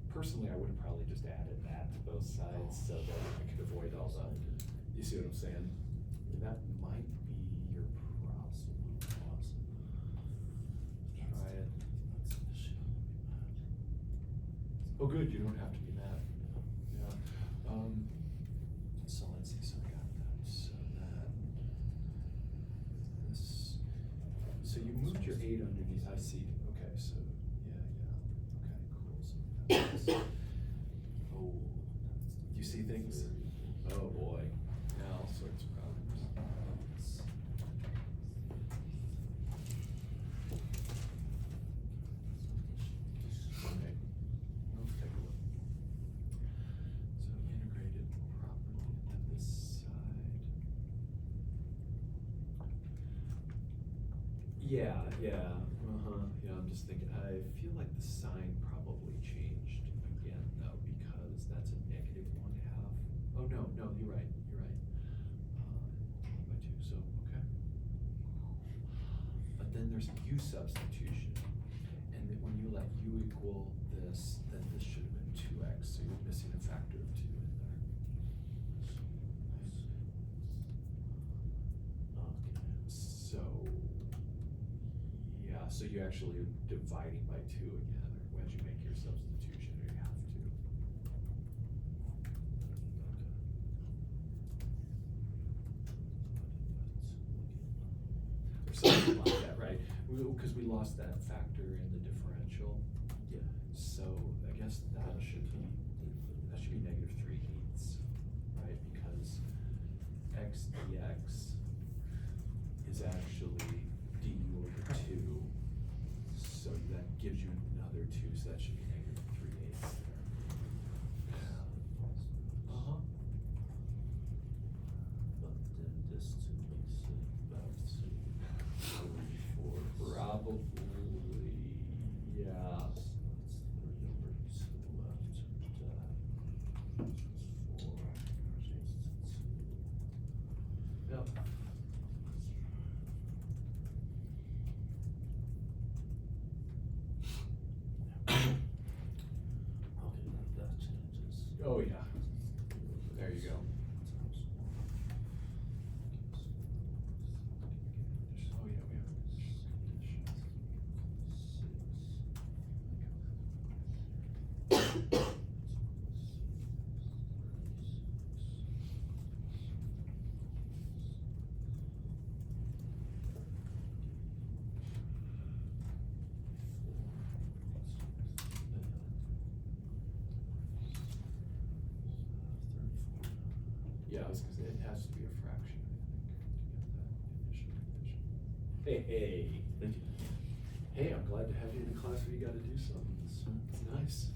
Personally, I would have probably just added that to both sides so that I could avoid all the, you see what I'm saying? That might be your problem. Try it. Oh, good, you don't have to be mad. Yeah. So let's see, so I got that, so that, this, so you moved your 8 underneath, I see, okay, so, yeah, okay, cool, so we got this. Oh, you see things? Oh, boy, now all sorts of problems. Okay, let's take a look. So integrated properly, and then this side. Yeah, yeah, yeah, I'm just thinking, I feel like the sign probably changed again though, because that's a negative 1/2. Oh, no, you're right. By 2, so, okay. But then there's u substitution, and then when you let u equal this, then this should have been 2x, so you're missing a factor of 2 in there. So, yeah, so you actually are dividing by 2 again, or as you make your substitution, or you have to. Or something like that, right? Because we lost that factor in the differential. Yeah. So I guess that should be negative 3 eighths, right? Because x dx is actually du over 2. So that gives you another 2, so that should be negative 3 eighths there. Yeah. But then this 2 makes it back to 4. Probably, yeah. So it's 3 over 2 after that. 4 raised to 2. Yep. There you go. Oh, yeah, we have conditions. Yeah. I was gonna say, it has to be a fraction, I think, to get that initial condition. Hey. Thank you. Hey, I'm glad to have you in a class where you gotta do something, it's nice.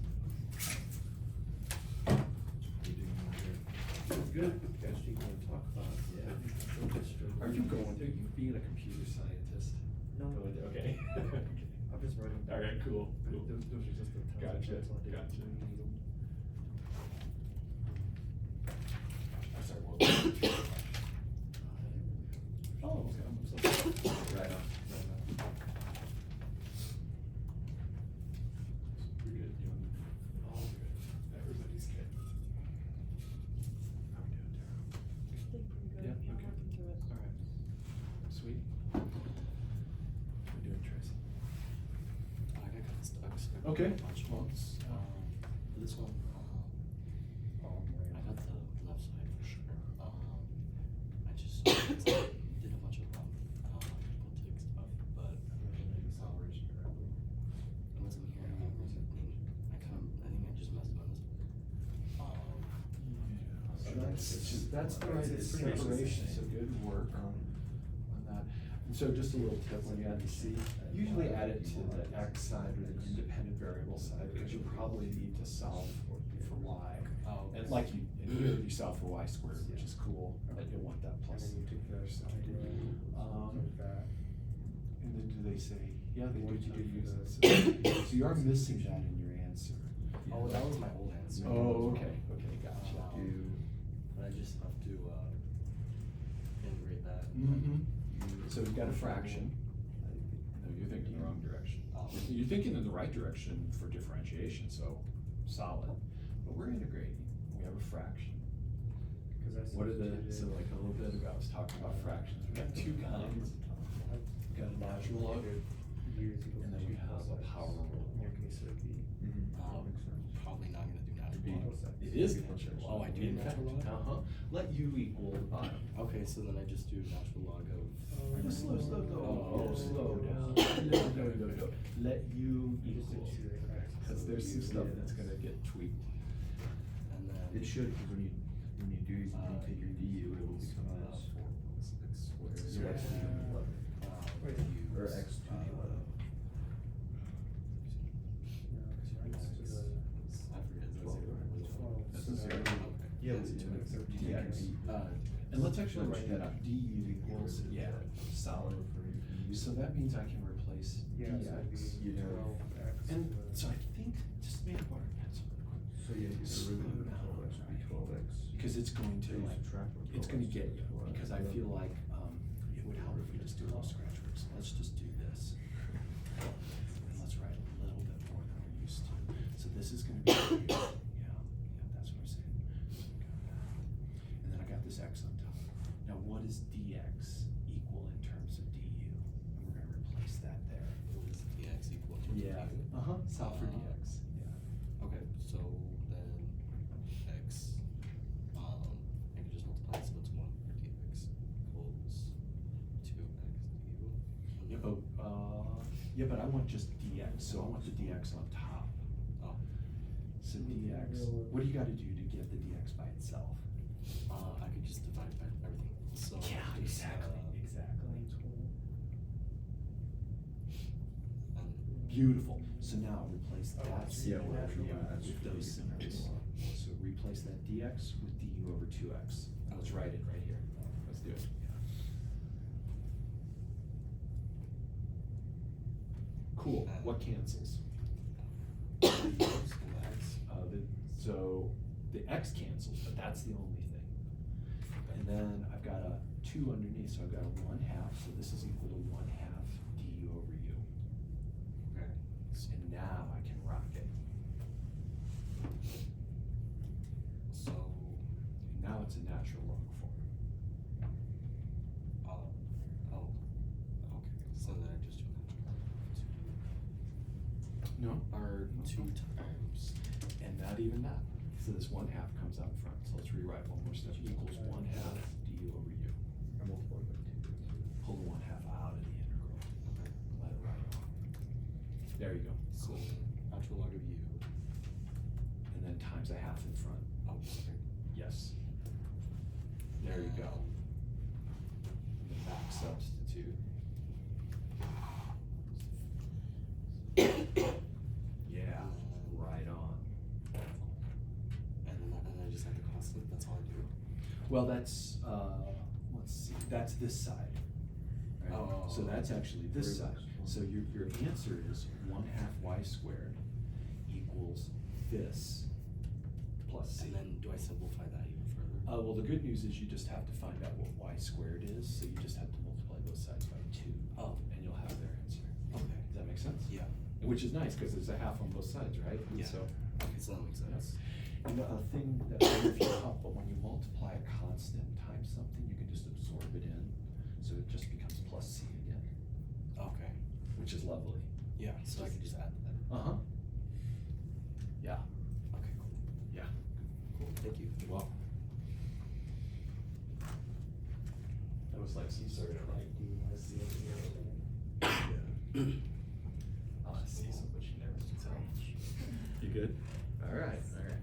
How you doing out there? Good. Guys, you wanna talk about, yeah. Are you going to, you being a computer scientist? No. Going to- Okay. I'm just writing. All right, cool, cool. Those are just the tons of Gotcha, checks on it. gotcha. when you need 'em. I'm sorry, what was it? Oh, okay, I'm so sorry. Right on, right on. We're good, you know, all good, everybody's good. How we doing, Tara? I think pretty good, Yeah, yeah, I'm okay. working through it. All right, sweet. How we doing, Tracy? I got kinda stuck, so I got Okay, a bunch of well, ones. For this one, Oh, I got the left side for sure. I just did a bunch of politics stuff, but Acceleration directly. I wasn't here. I think I just messed up on this. So that's the right It's pretty much the separation, same. so good work on that. And so just a little tip, when you add the C, usually add it to the X side or the independent variable side, because you probably need to solve for Y. Oh, And like you, and here you solve for Y squared, which is cool, but you'll want that And plus. then you take the other side, like that. And then do they say, yeah, they What do did you do use for it. So you are missing that in your answer. Oh, that was my old answer. Oh, okay, gotcha. But I just have to integrate that. Mm-hmm. So you've got a fraction. No, you're thinking the wrong direction. You're thinking in the right direction for differentiation, so solid. But we're integrating. We have a fraction. What are the, so like a little bit ago, I was talking about fractions. We got two kinds. We've got a natural log, and then we have a power rule. In your case, it would be. Probably not gonna do natural log. It is Equal natural. Oh, I do In fact, natural log? Let u equal the bottom. Okay, so then I just do natural log of. Slow Oh. down. No. Let u equal, because there's some stuff that's gonna get tweaked. And then. It should, because when you do, when you take your DU, it will become as. So Yeah. X to the 11. Wait. Or X to the 11. I forget. That's a zero. Yeah, That's but two. it's like dx. And let's actually write that out, du equals, yeah, solid. So that means I can replace Yeah, so it'd be dx. you know. 12x. And so I think, just make a water pencil real quick. So yeah, your derivative of 12x would be 12x. Because it's going So to you like, subtract from it's gonna 12x, get you, so because I feel like, it would help if we just do a little scratch work, so let's just do this. And let's write a little bit more than we're used to. So this is gonna be here, yeah, that's what we're saying. So we got that. And then I got this x on top. Now what is dx equal in terms of du? And we're gonna replace that there. What is dx equal to? Uh-huh, solve for dx, yeah. Okay, so then x, I can just multiply this with 1 dx equals 2x du. Yeah, but I want just dx, so I want the dx on top. Oh, So dx, what do you gotta do to get the dx by itself? I could just divide by everything, so. just, exactly. and Beautiful, so now replace that Yeah, symbol yeah, that's with those symbols. So replace that dx with du over 2x. Let's write it right here. Let's do it. Cool, what cancels? dx and x. So the x cancels, but that's the only thing. And then I've got a 2 underneath, so I've got a 1/2, so this is equal to 1/2 du over u. Okay. And now I can rock it. So, Now now it's a natural log form. Oh, okay, so then I just do natural No. or two times. And not even that. So this 1/2 comes out front. So let's rewrite one more step. Equals 1/2 du over u. I multiplied by 2. Pull the 1/2 out of the integral. Okay. Let it ride on. There you go. So natural log of u. And then times 1/2 in front. Oh, okay. Yes. There you go. And then back substitute. Yeah, right on. And then I just add the constant. That's all I do. Well, that's, let's see, that's this side. Right? Oh. So that's actually this side. So your answer is 1/2 y squared equals this plus c. And then do I simplify that even further? Well, the good news is you just have to find out what y squared is, so you just have to multiply both sides by 2. Oh. And you'll have their answer. Okay. Does that make sense? Yeah. Which is nice, because there's a half on both sides, right? Yeah. So, Okay, so that makes sense. and a thing that I don't know if you caught, but when you multiply a constant times something, you can just absorb it in, so it just becomes plus c again, Okay. which is lovely. Yeah. So I can just add that. Uh-huh. Yeah. Okay. Cool. Yeah. Cool. Thank you. You're welcome. That was like some sort of like, I see something she never can tell. You good? All right, all right.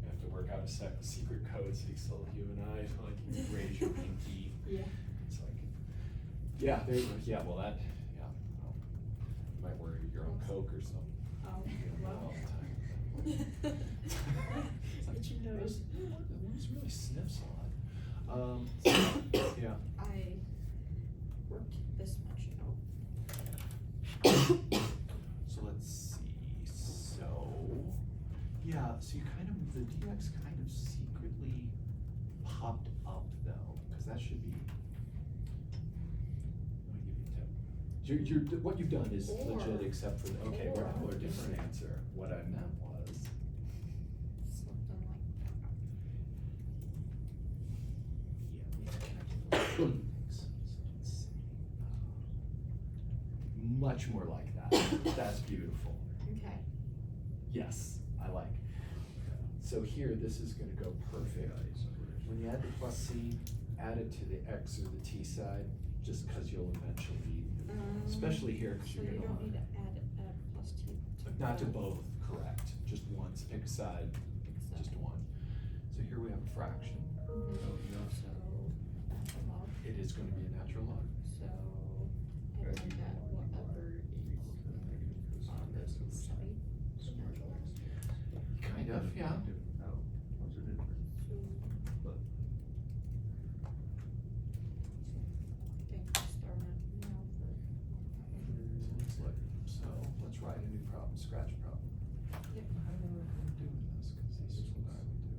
We have to work out a secret code so you and I, like, you raise your pinky. Yeah. So I can, yeah, there you go, yeah, well, that, yeah, well, you might wear your own Coke or something. Oh, You don't know all wow. the time. It's like, Itchy nose. The one really sniffs a lot. Yeah. I worked this much out. So let's see, so, yeah, so you kind of, the dx kind of secretly popped up though, because that should be, let me give you a tip. What you've done is legit Or- except for, okay, we're or- a different answer. What I meant was, Something like yeah, so let's see. Much more like that, that's beautiful. okay. Yes, I like. So here, this is gonna go perfect. When you add the plus c, add it to the x or the t side, just cause you'll eventually, especially here, cause So you're you gonna don't need want. to add plus two to Not to both. both, correct, just once, pick a side, just one. So here we have a fraction. Mhm. So, natural log. It is gonna be a natural log. So, I find that whatever is on this side is natural log. Kind of, yeah. Oh, what's the difference? So, But thank you, Starman, now for. So let's write a new problem, scratch problem. Yep. I don't know if I'm doing this, cause this is what I would do.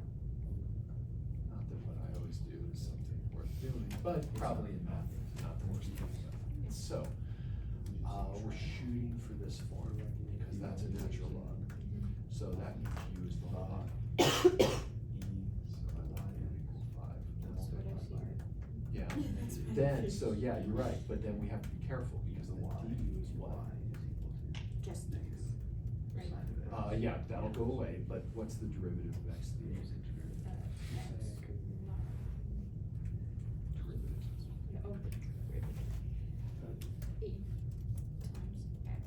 Not that what I always do is something worth doing, but probably in math, not the worst thing. So, we're shooting for this form, because that's a natural log. So that means u is the log. E, so I line n equals 5. That's what I see. Yeah, then, so yeah, you're right, but then we have to be careful, because then the du is what? Just negative. Right. Yeah, that'll go away, but what's the derivative of x to the u? Derivative. Yeah, oh, the derivative. E times x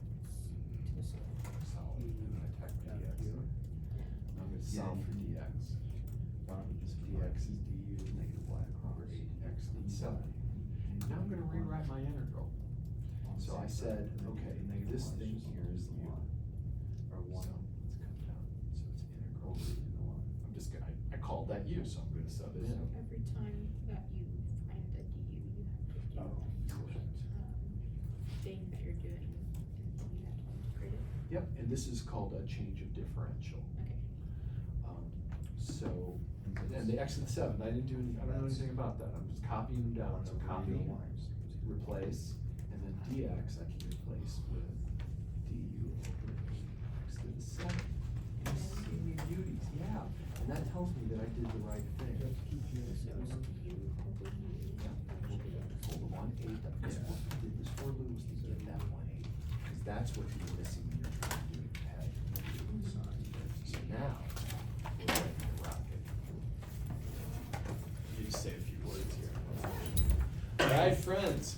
to the second. Solve, and then I type my dx. I'm gonna solve for dx. Dx is du negative y over 8x d7. Now I'm gonna rewrite my integral. So I said, okay, this thing here is u. So let's come down, so it's integral. I'm just gonna, I called that u, so I'm gonna sub it So in. every time that you find a du, you have to do, Correct. thing that you're doing, and then you have to integrate it. Yep, and this is called a change of differential. Okay. So, and the x to the 7, I didn't do any, I don't know anything about that, I'm just copying them down, so copy, replace, and then dx I can replace with du over 8x to the 7. You see me beauties, yeah. And that tells me that I did the right thing. So it's you, over you. Pull the 1/8, because what we did this for, Lou, was to get that 1/8, because that's what you were missing when you're trying to do it head. So now, we're ready to rock it. You just say a few words here. All right, friends,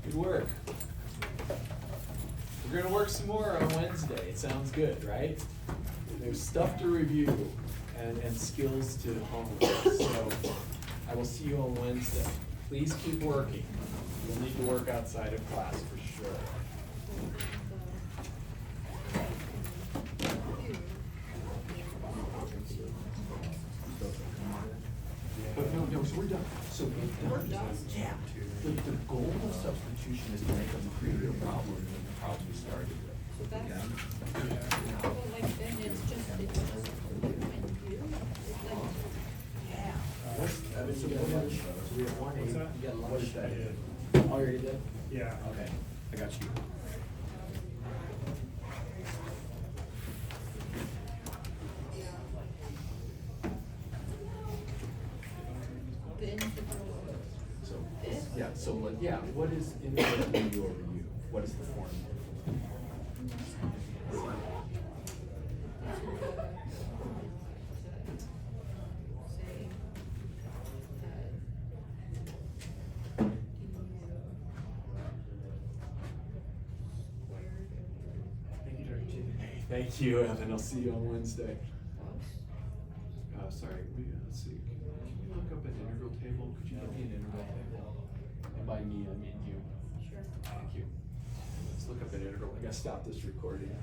good work. We're gonna work some more on Wednesday. It sounds good, right? There's stuff to review and skills to hone. So I will see you on Wednesday. Please keep working. You'll need to work outside of class for sure. But no, so we're done. So we're done. Yeah. The goal of substitution is to make a create a problem in the problem we started with. So that's, Yeah. well, like, then it's just you and you, it's like, Yeah. Evan, So you we got have- lunch? so we have 1/8. What's that? You got lunch. What is that? Oh, you already did? Yeah. Okay, I got you. then So, yeah, so, what is input review over you? What is the formula? say, Thank you, Dr. G. Hey, thank you, Evan, I'll see you on Wednesday. Sorry, let's see, can you look up an integral table? Could you give me an integral table? And by me, I mean you. Sure. Thank you. Let's look up an integral, I gotta stop this recording.